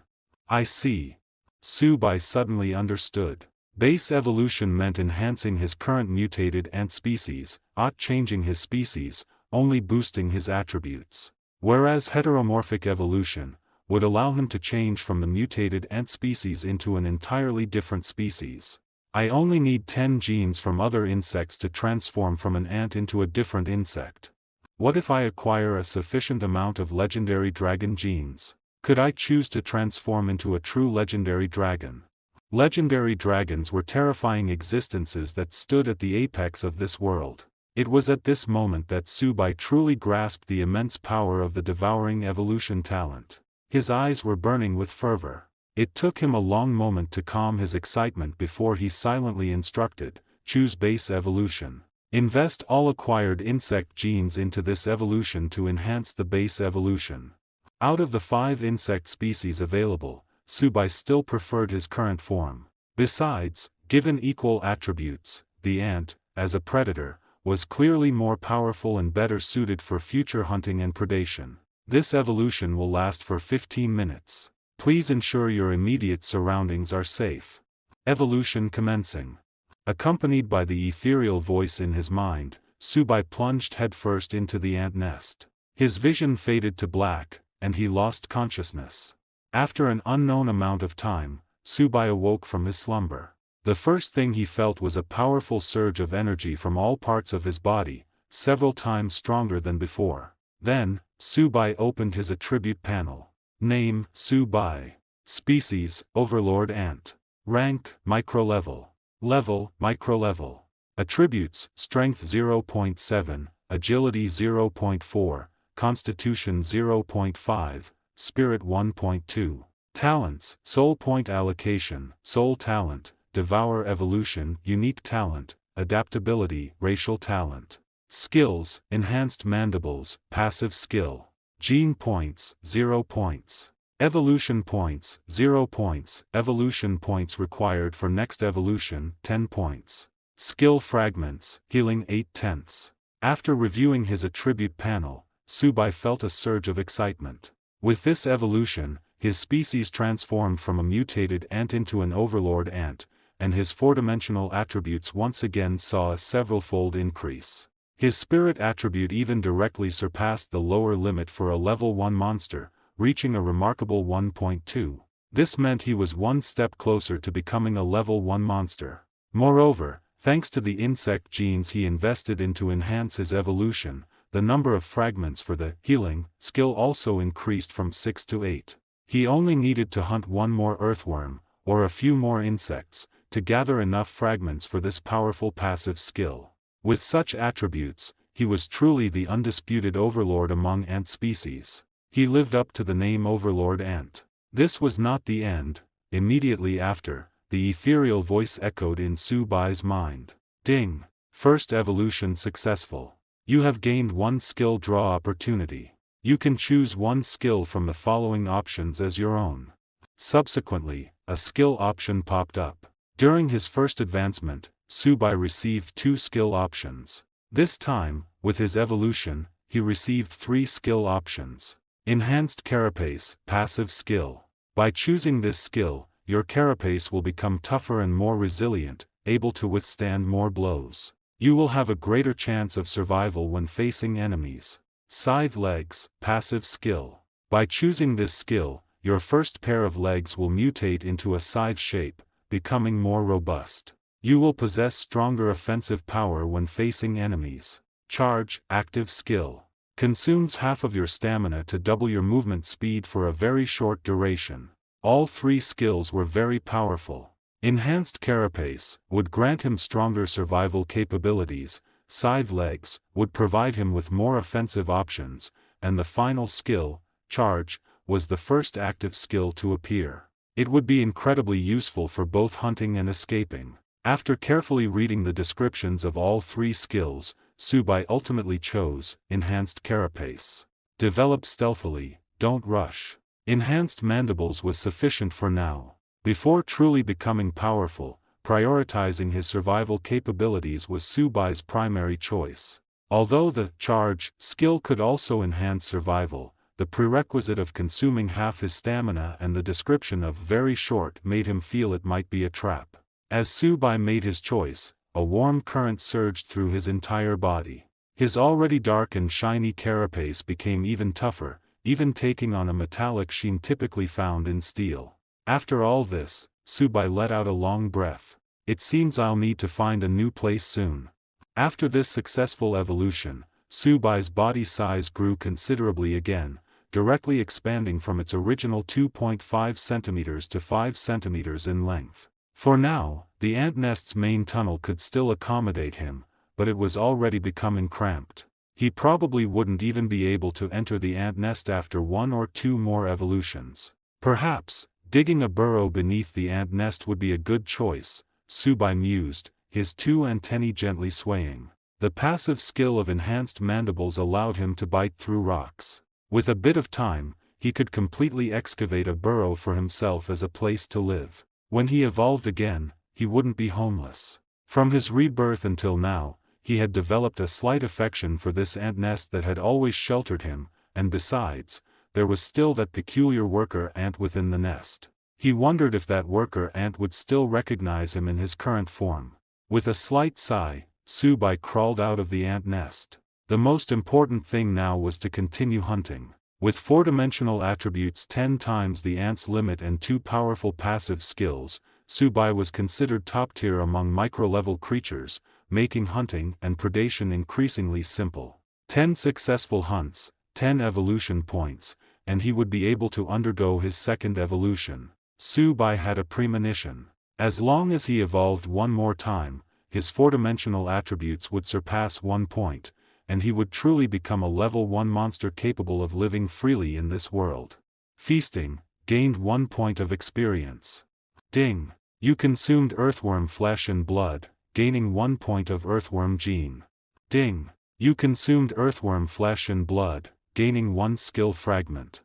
I see. Subai suddenly understood. Base evolution meant enhancing his current mutated ant species, not changing his species, only boosting his attributes. Whereas heteromorphic evolution would allow him to change from the mutated ant species into an entirely different species. I only need 10 genes from other insects to transform from an ant into a different insect. What if I acquire a sufficient amount of legendary dragon genes? Could I choose to transform into a true legendary dragon? Legendary dragons were terrifying existences that stood at the apex of this world. It was at this moment that Subai truly grasped the immense power of the devouring evolution talent. His eyes were burning with fervor. It took him a long moment to calm his excitement before he silently instructed, choose base evolution. Invest all acquired insect genes into this evolution to enhance the base evolution. Out of the 5 insect species available, Subai still preferred his current form. Besides, given equal attributes, the ant, as a predator, was clearly more powerful and better suited for future hunting and predation. This evolution will last for 15 minutes. Please ensure your immediate surroundings are safe. Evolution commencing. Accompanied by the ethereal voice in his mind, Subai plunged headfirst into the ant nest. His vision faded to black, and he lost consciousness. After an unknown amount of time, Subai awoke from his slumber. The first thing he felt was a powerful surge of energy from all parts of his body, several times stronger than before. Then, Su Bai opened his attribute panel. Name, Su Bai. Species, Overlord Ant. Rank, Micro-level. Level, Micro-level. Attributes, Strength 0.7, Agility 0.4, Constitution 0.5, Spirit 1.2. Talents, Soul Point Allocation, Soul Talent, Devour Evolution, Unique Talent, Adaptability, Racial Talent. Skills, Enhanced Mandibles, Passive Skill. Gene Points, 0 points. Evolution Points, 0 points. Evolution Points required for next evolution, 10 points. Skill Fragments, Healing 8/10. After reviewing his attribute panel, Su Bai felt a surge of excitement. With this evolution, his species transformed from a mutated ant into an overlord ant, and his four-dimensional attributes once again saw a several-fold increase. His spirit attribute even directly surpassed the lower limit for a level 1 monster, reaching a remarkable 1.2. This meant he was one step closer to becoming a level 1 monster. Moreover, thanks to the insect genes he invested in to enhance his evolution, the number of fragments for the healing skill also increased from 6 to 8. He only needed to hunt one more earthworm, or a few more insects, to gather enough fragments for this powerful passive skill. With such attributes, he was truly the undisputed overlord among ant species. He lived up to the name Overlord Ant. This was not the end. Immediately after, the ethereal voice echoed in Su Bai's mind. Ding! First evolution successful. You have gained one skill draw opportunity. You can choose one skill from the following options as your own. Subsequently, a skill option popped up. During his first advancement, Su Bai received 2 skill options. This time, with his evolution, he received 3 skill options. Enhanced Carapace, Passive Skill. By choosing this skill, your carapace will become tougher and more resilient, able to withstand more blows. You will have a greater chance of survival when facing enemies. Scythe Legs, Passive Skill. By choosing this skill, your first pair of legs will mutate into a scythe shape, becoming more robust. You will possess stronger offensive power when facing enemies. Charge, Active Skill. Consumes half of your stamina to double your movement speed for a very short duration. All 3 skills were very powerful. Enhanced Carapace would grant him stronger survival capabilities, Scythe Legs would provide him with more offensive options, and the final skill, Charge, was the first active skill to appear. It would be incredibly useful for both hunting and escaping. After carefully reading the descriptions of all 3 skills, Su Bai ultimately chose Enhanced Carapace. Develop stealthily, don't rush. Enhanced Mandibles was sufficient for now. Before truly becoming powerful, prioritizing his survival capabilities was Su Bai's primary choice. Although the Charge skill could also enhance survival, the prerequisite of consuming half his stamina and the description of very short made him feel it might be a trap. As Su Bai made his choice, a warm current surged through his entire body. His already dark and shiny carapace became even tougher, even taking on a metallic sheen typically found in steel. After all this, Su Bai let out a long breath. It seems I'll need to find a new place soon. After this successful evolution, Su Bai's body size grew considerably again, directly expanding from its original 2.5 centimeters to 5 centimeters in length. For now, the ant nest's main tunnel could still accommodate him, but it was already becoming cramped. He probably wouldn't even be able to enter the ant nest after 1 or 2 more evolutions. Perhaps, digging a burrow beneath the ant nest would be a good choice, Su Bai mused, his 2 antennae gently swaying. The passive skill of Enhanced Mandibles allowed him to bite through rocks. With a bit of time, he could completely excavate a burrow for himself as a place to live. When he evolved again, he wouldn't be homeless. From his rebirth until now, he had developed a slight affection for this ant nest that had always sheltered him, and besides, there was still that peculiar worker ant within the nest. He wondered if that worker ant would still recognize him in his current form. With a slight sigh, Su Bai crawled out of the ant nest. The most important thing now was to continue hunting. With 4-dimensional attributes 10 times the ant's limit and 2 powerful passive skills, Su Bai was considered top tier among micro-level creatures, making hunting and predation increasingly simple. 10 successful hunts, 10 evolution points, and he would be able to undergo his second evolution. Su Bai had a premonition. As long as he evolved one more time, his four-dimensional attributes would surpass 1 point, and he would truly become a level 1 monster capable of living freely in this world. Feasting, gained 1 point of experience. Ding! You consumed earthworm flesh and blood, gaining 1 point of earthworm gene. Ding! You consumed earthworm flesh and blood, gaining 1 skill fragment.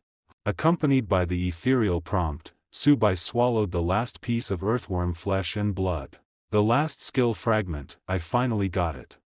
Accompanied by the ethereal prompt, Su Bai swallowed the last piece of earthworm flesh and blood. The last skill fragment, I finally got it.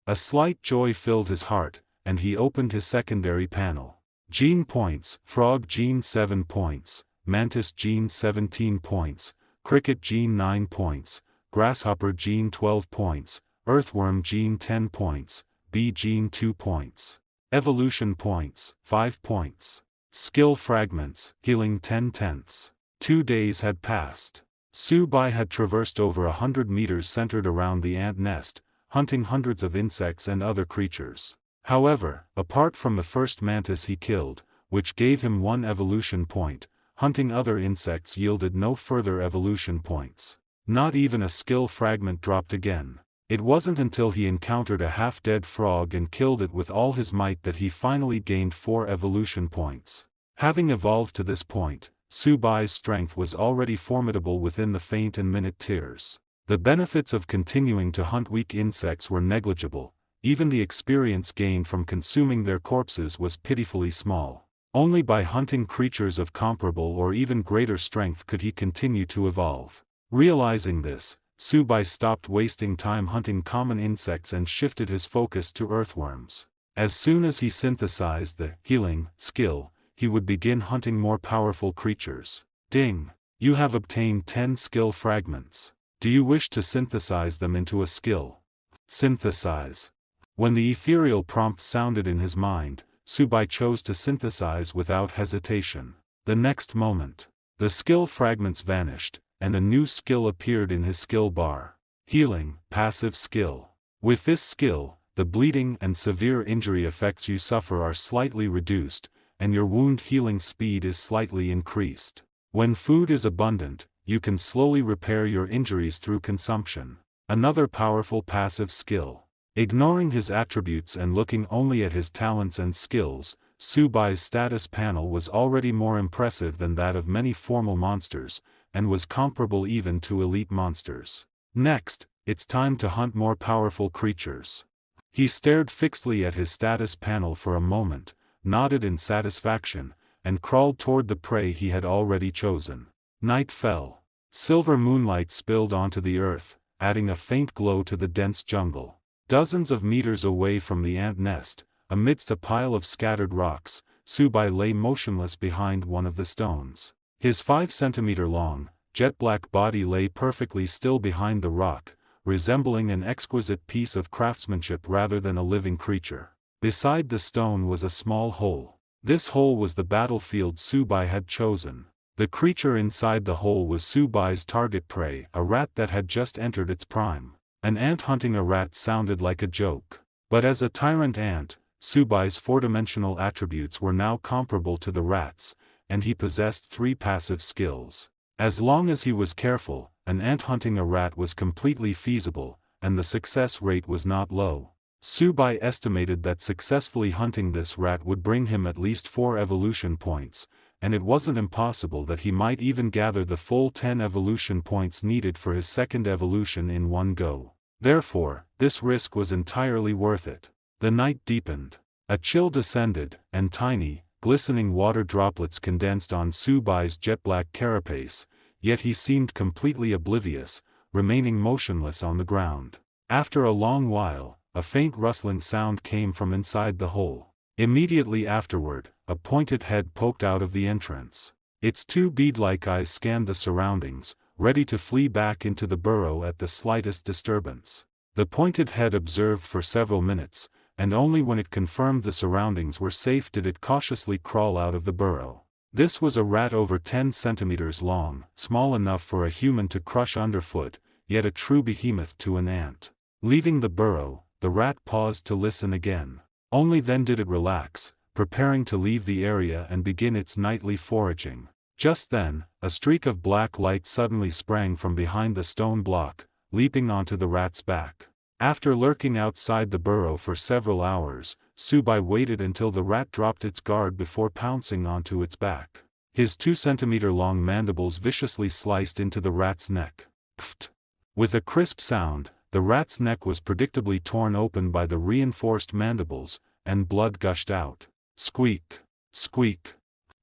A slight joy filled his heart, and he opened his secondary panel. Gene points: Frog Gene 7 points, Mantis Gene 17 points, Cricket Gene 9 points, Grasshopper Gene 12 points, Earthworm Gene 10 points, Bee Gene 2 points. Evolution points, 5 points. Skill fragments, healing 10/10. 2 days had passed. Su Bai had traversed over 100 meters centered around the ant nest, hunting hundreds of insects and other creatures. However, apart from the first mantis he killed, which gave him 1 evolution point, hunting other insects yielded no further evolution points. Not even a skill fragment dropped again. It wasn't until he encountered a half-dead frog and killed it with all his might that he finally gained 4 evolution points. Having evolved to this point, Su Bai's strength was already formidable within the faint and minute tiers. The benefits of continuing to hunt weak insects were negligible, even the experience gained from consuming their corpses was pitifully small. Only by hunting creatures of comparable or even greater strength could he continue to evolve. Realizing this, Su Bai stopped wasting time hunting common insects and shifted his focus to earthworms. As soon as he synthesized the healing skill, he would begin hunting more powerful creatures. Ding! You have obtained 10 skill fragments. Do you wish to synthesize them into a skill? Synthesize. When the ethereal prompt sounded in his mind, Su Bai chose to synthesize without hesitation. The next moment, the skill fragments vanished, and a new skill appeared in his skill bar. Healing, passive skill. With this skill, the bleeding and severe injury effects you suffer are slightly reduced, and your wound healing speed is slightly increased. When food is abundant, you can slowly repair your injuries through consumption. Another powerful passive skill. Ignoring his attributes and looking only at his talents and skills, Su Bai's status panel was already more impressive than that of many formal monsters, and was comparable even to elite monsters. Next, it's time to hunt more powerful creatures. He stared fixedly at his status panel for a moment, nodded in satisfaction, and crawled toward the prey he had already chosen. Night fell. Silver moonlight spilled onto the earth, adding a faint glow to the dense jungle. Dozens of meters away from the ant nest, amidst a pile of scattered rocks, Su Bai lay motionless behind one of the stones. His 5-centimeter-long, jet-black body lay perfectly still behind the rock, resembling an exquisite piece of craftsmanship rather than a living creature. Beside the stone was a small hole. This hole was the battlefield Su Bai had chosen. The creature inside the hole was Su Bai's target prey, a rat that had just entered its prime. An ant hunting a rat sounded like a joke. But as a tyrant ant, Su Bai's four-dimensional attributes were now comparable to the rat's, and he possessed 3 passive skills. As long as he was careful, an ant hunting a rat was completely feasible, and the success rate was not low. Su Bai estimated that successfully hunting this rat would bring him at least 4 evolution points, and it wasn't impossible that he might even gather the full 10 evolution points needed for his second evolution in one go. Therefore, this risk was entirely worth it. The night deepened. A chill descended, and tiny, glistening water droplets condensed on Su Bai's jet-black carapace, yet he seemed completely oblivious, remaining motionless on the ground. After a long while, a faint rustling sound came from inside the hole. Immediately afterward, a pointed head poked out of the entrance. Its 2 bead-like eyes scanned the surroundings, ready to flee back into the burrow at the slightest disturbance. The pointed head observed for several minutes, and only when it confirmed the surroundings were safe did it cautiously crawl out of the burrow. This was a rat over 10 centimeters long, small enough for a human to crush underfoot, yet a true behemoth to an ant. Leaving the burrow, the rat paused to listen again. Only then did it relax, preparing to leave the area and begin its nightly foraging. Just then, a streak of black light suddenly sprang from behind the stone block, leaping onto the rat's back. After lurking outside the burrow for several hours, Subai waited until the rat dropped its guard before pouncing onto its back. His 2-centimeter-long mandibles viciously sliced into the rat's neck. Pft! With a crisp sound, the rat's neck was predictably torn open by the reinforced mandibles, and blood gushed out. Squeak! Squeak!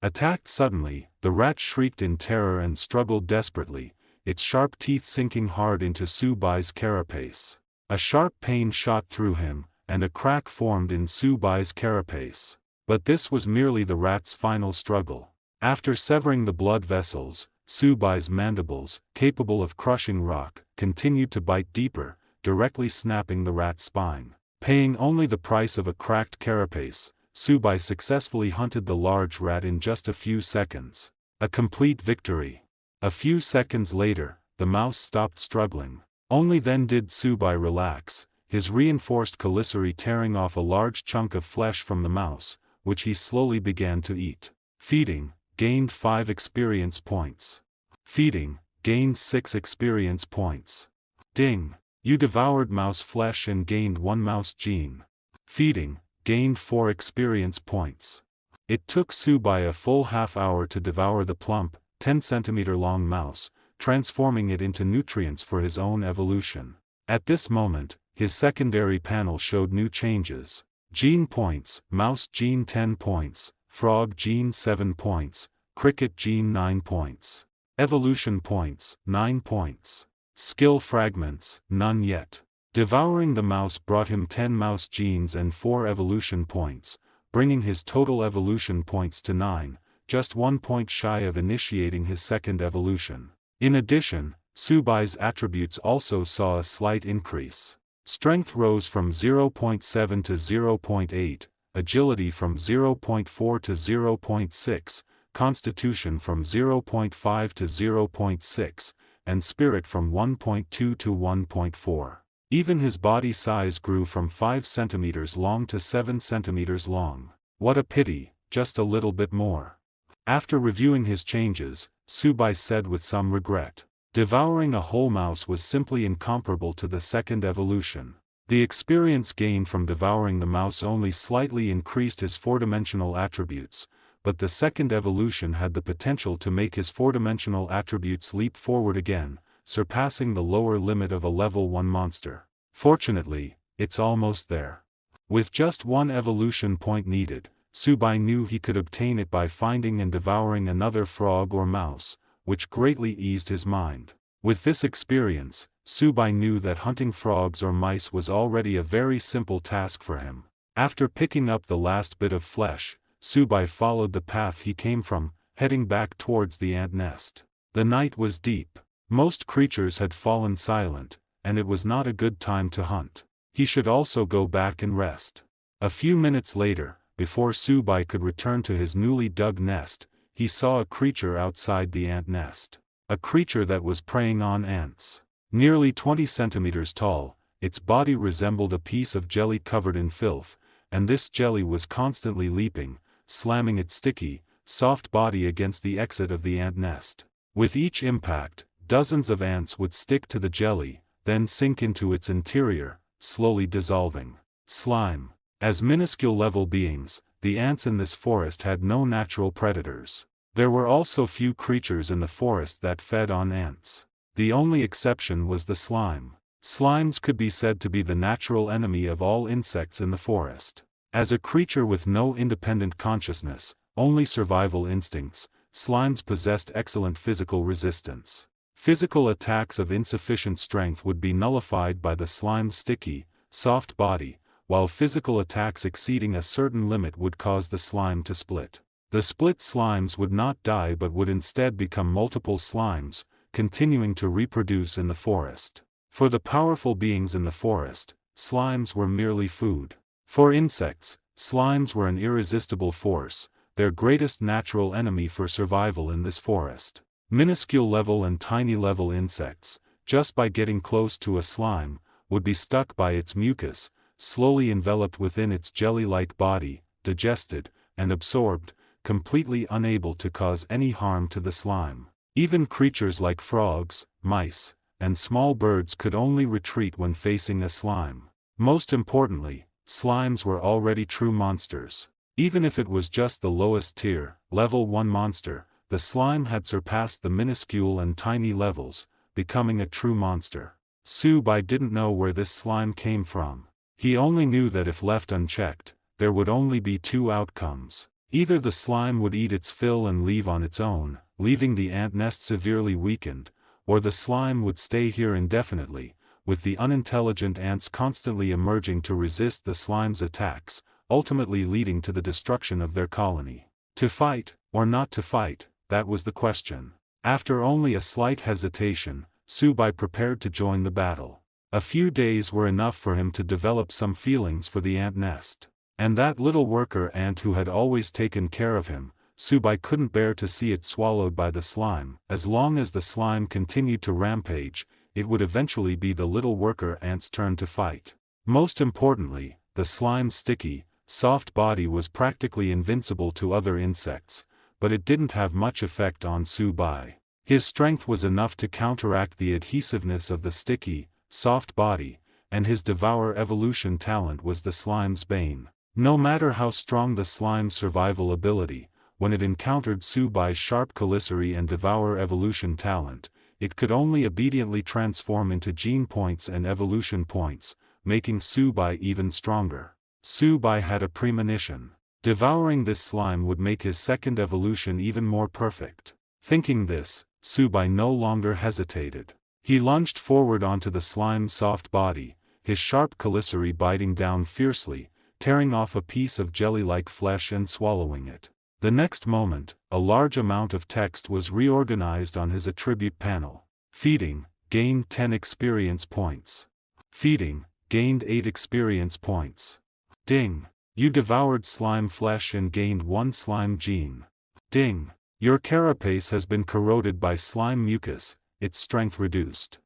Attacked suddenly, the rat shrieked in terror and struggled desperately, its sharp teeth sinking hard into Subai's carapace. A sharp pain shot through him, and a crack formed in Subai's carapace. But this was merely the rat's final struggle. After severing the blood vessels, Subai's mandibles, capable of crushing rock, continued to bite deeper, directly snapping the rat's spine. Paying only the price of a cracked carapace, Subai successfully hunted the large rat in just a few seconds. A complete victory. A few seconds later, the mouse stopped struggling. Only then did Subai relax, his reinforced commissary tearing off a large chunk of flesh from the mouse, which he slowly began to eat. Feeding, gained 5 experience points. Feeding, gained 6 experience points. Ding! You devoured mouse flesh and gained 1 mouse gene. Feeding, gained 4 experience points. It took Subai a full half-hour to devour the plump, 10-centimeter-long mouse, transforming it into nutrients for his own evolution. At this moment, his secondary panel showed new changes. Gene points: mouse gene 10 points, frog gene 7 points, cricket gene 9 points. Evolution points: 9 points. Skill fragments: none yet. Devouring the mouse brought him 10 mouse genes and 4 evolution points, bringing his total evolution points to 9, just 1 point shy of initiating his second evolution. In addition, Subai's attributes also saw a slight increase. Strength rose from 0.7 to 0.8, agility from 0.4 to 0.6, constitution from 0.5 to 0.6, and spirit from 1.2 to 1.4. Even his body size grew from 5 centimeters long to 7 centimeters long. What a pity, just a little bit more. After reviewing his changes, Subai said with some regret, devouring a whole mouse was simply incomparable to the second evolution. The experience gained from devouring the mouse only slightly increased his 4-dimensional attributes, but the second evolution had the potential to make his 4-dimensional attributes leap forward again, surpassing the lower limit of a level 1 monster. Fortunately, it's almost there. With just 1 evolution point needed, Subai knew he could obtain it by finding and devouring another frog or mouse, which greatly eased his mind. With this experience, Subai knew that hunting frogs or mice was already a very simple task for him. After picking up the last bit of flesh, Subai followed the path he came from, heading back towards the ant nest. The night was deep. Most creatures had fallen silent, and it was not a good time to hunt. He should also go back and rest. A few minutes later, before Subai could return to his newly dug nest, he saw a creature outside the ant nest. A creature that was preying on ants. Nearly 20 centimeters tall, its body resembled a piece of jelly covered in filth, and this jelly was constantly leaping, slamming its sticky, soft body against the exit of the ant nest. With each impact, dozens of ants would stick to the jelly, then sink into its interior, slowly dissolving. Slime. As minuscule level beings, the ants in this forest had no natural predators. There were also few creatures in the forest that fed on ants. The only exception was the slime. Slimes could be said to be the natural enemy of all insects in the forest. As a creature with no independent consciousness, only survival instincts, slimes possessed excellent physical resistance. Physical attacks of insufficient strength would be nullified by the slime's sticky, soft body, while physical attacks exceeding a certain limit would cause the slime to split. The split slimes would not die but would instead become multiple slimes, continuing to reproduce in the forest. For the powerful beings in the forest, slimes were merely food. For insects, slimes were an irresistible force. their greatest natural enemy for survival in this forest. Minuscule level and tiny level insects, just by getting close to a slime, would be stuck by its mucus, slowly enveloped within its jelly-like body, digested, and absorbed, completely unable to cause any harm to the slime. Even creatures like frogs, mice, and small birds could only retreat when facing a slime. Most importantly, slimes were already true monsters. Even if it was just the lowest tier, level 1 monster, the slime had surpassed the minuscule and tiny levels, becoming a true monster. Su Bai didn't know where this slime came from. He only knew that if left unchecked, there would only be two outcomes. Either the slime would eat its fill and leave on its own, leaving the ant nest severely weakened, or the slime would stay here indefinitely, with the unintelligent ants constantly emerging to resist the slime's attacks, ultimately leading to the destruction of their colony. To fight, or not to fight, that was the question. After only a slight hesitation, Su Bai prepared to join the battle. A few days were enough for him to develop some feelings for the ant nest. And that little worker ant who had always taken care of him, Su Bai couldn't bear to see it swallowed by the slime. As long as the slime continued to rampage, it would eventually be the little worker ant's turn to fight. Most importantly, the slime's sticky, soft body was practically invincible to other insects, but it didn't have much effect on Su Bai. His strength was enough to counteract the adhesiveness of the sticky, soft body, and his devour evolution talent was the slime's bane. No matter how strong the slime's survival ability, when it encountered Su Bai's sharp calicity and devour evolution talent, it could only obediently transform into gene points and evolution points, making Su Bai even stronger. Su Bai had a premonition. Devouring this slime would make his second evolution even more perfect. Thinking this, Su Bai no longer hesitated. He lunged forward onto the slime's soft body, his sharp calicity biting down fiercely, tearing off a piece of jelly-like flesh and swallowing it. The next moment, a large amount of text was reorganized on his attribute panel. Feeding, gained 10 experience points. Feeding, gained 8 experience points. Ding! You devoured slime flesh and gained 1 slime gene. Ding! Your carapace has been corroded by slime mucus, its strength reduced.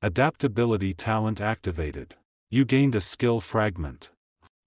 Adaptability talent activated. You gained a skill fragment.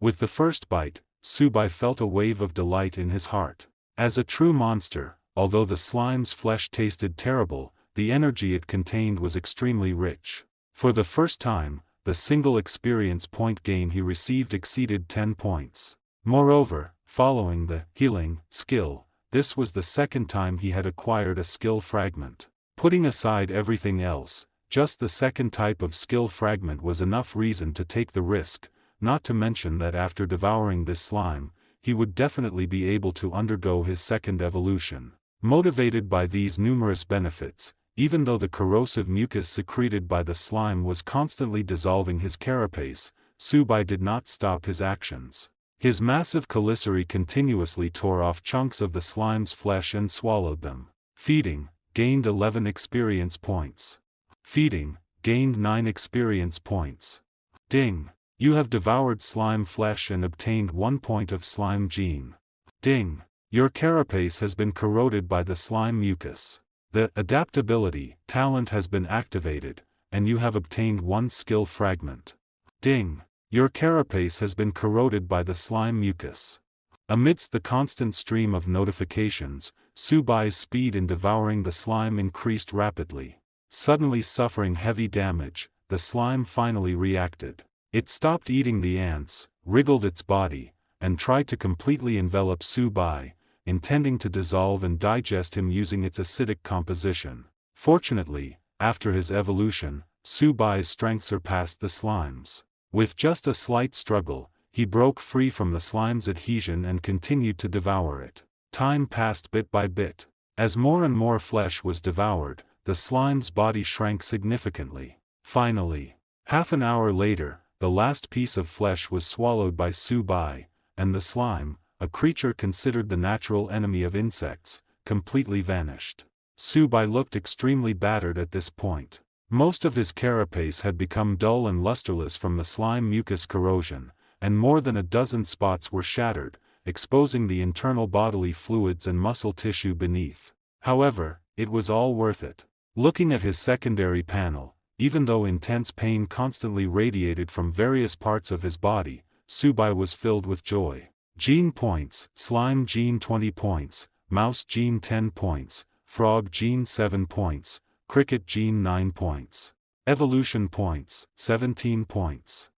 With the first bite, Su Bai felt a wave of delight in his heart. As a true monster, although the slime's flesh tasted terrible, the energy it contained was extremely rich. For the first time, the single experience point gain he received exceeded 10 points. Moreover, following the healing skill, this was the second time he had acquired a skill fragment. Putting aside everything else, just the second type of skill fragment was enough reason to take the risk, not to mention that after devouring this slime, he would definitely be able to undergo his second evolution. Motivated by these numerous benefits, even though the corrosive mucus secreted by the slime was constantly dissolving his carapace, Su Bai did not stop his actions. His massive calicity continuously tore off chunks of the slime's flesh and swallowed them. Feeding, gained 11 experience points. Feeding, gained 9 experience points. Ding! You have devoured slime flesh and obtained 1 point of slime gene. Ding! Your carapace has been corroded by the slime mucus. The adaptability talent has been activated, and you have obtained 1 skill fragment. Ding! Your carapace has been corroded by the slime mucus. Amidst the constant stream of notifications, Su Bai's speed in devouring the slime increased rapidly. Suddenly suffering heavy damage, the slime finally reacted. It stopped eating the ants, wriggled its body, and tried to completely envelop Su Bai, intending to dissolve and digest him using its acidic composition. Fortunately, after his evolution, Su Bai's strength surpassed the slime's. With just a slight struggle, he broke free from the slime's adhesion and continued to devour it. Time passed bit by bit. As more and more flesh was devoured, the slime's body shrank significantly. Finally, half an hour later, the last piece of flesh was swallowed by Su Bai, and the slime, a creature considered the natural enemy of insects, completely vanished. Su Bai looked extremely battered at this point. Most of his carapace had become dull and lusterless from the slime mucus corrosion, and more than a dozen spots were shattered, exposing the internal bodily fluids and muscle tissue beneath. However, it was all worth it. Looking at his secondary panel, even though intense pain constantly radiated from various parts of his body, Subai was filled with joy. Gene points: Slime Gene 20 points, Mouse Gene 10 points, Frog Gene 7 points, Cricket Gene 9 points. Evolution points: 17 points.